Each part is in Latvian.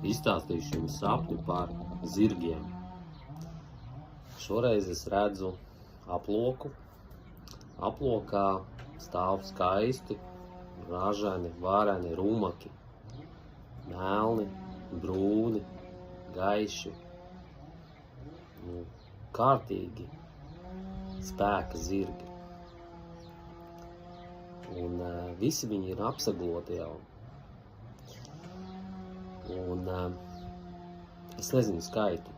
Izstāstīšu jums sapni par zirgiem. Šoreiz es redzu aploku. Aplokā stāv skaisti, ražani, vareni rumaki. Melni, brūni, gaiši. Kārtīgi spēka zirgi. Un visi viņi ir apsagloti jau. Un es nezinu skaitu.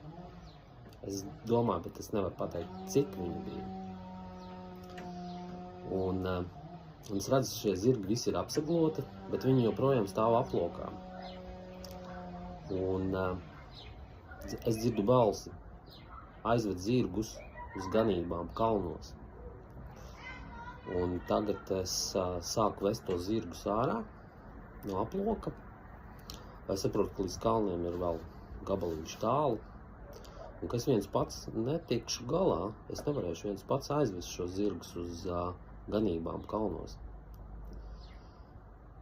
Es domāju, bet es nevaru pateikt, cik viņi bija. Un es redzu, šie zirgi visi ir apsagloti, bet viņi joprojām stāv aplokā. Un es dzirdu balsi. Aizved zirgus uz ganībām kalnos. Un tagad es sāku vest tos zirgus ārā no aploka. Es saprotu, ka līdz kalniem ir vēl gabaliņš tālu. Un ka es viens pats netikšu galā, es nevarēšu viens pats aizvest šos zirgus uz ganībām kalnos.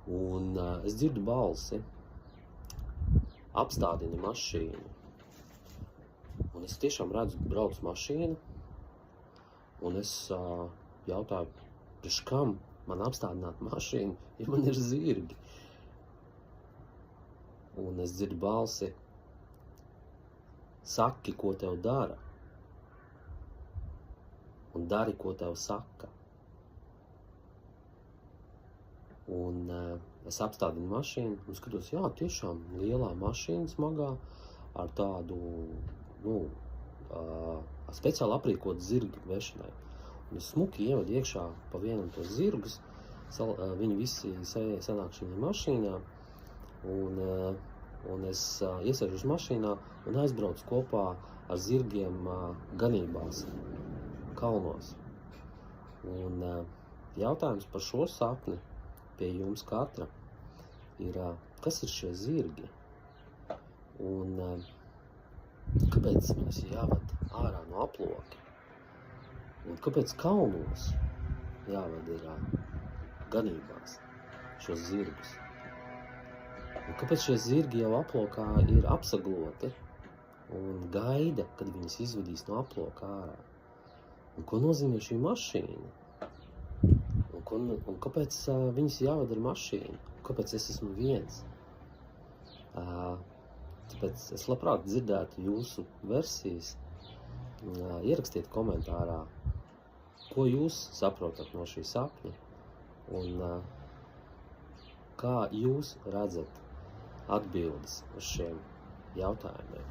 Un es dzirdu balsi. Apstādini mašīnu. Un es tiešām redzu, brauc mašīna. Un es jautāju, priekš kam man apstādināt mašīnu, ja man ir zirgi? Un es dzirdu balsi, saki, ko tev dara. Un dari, ko tev saka. Un es apstādinu mašīnu un skatos, jā, tiešām lielā mašīna smagā ar tādu, speciāli aprīkotu zirgu vešanai. Un es smuki ievedu iekšā pa vienam tos zirgus, viņi visi sanāk šajā mašīnā, un es iesēžu uz mašīnā un aizbraucu kopā ar zirgiem ganībās, kalnos. Un jautājums par šo sapni pie jums katra ir, kas ir šie zirgi? Un kāpēc viņus jāved ārā no aploka? Un kāpēc kalnos jāved ir ganībās šos zirgus? Un kāpēc šie zirgi jau aplokā ir apsagloti un gaida, kad viņus izvedīs no aploka ārā? Un ko nozīmē šī mašīna? Un kāpēc viņus jāved ar mašīnu? Kāpēc es esmu viens? Tāpēc es labprāt dzirdētu jūsu versijas. Ierakstiet komentārā, ko jūs saprotat no šī sapņa un kā jūs redzat atbildes uz šiem jautājumiem.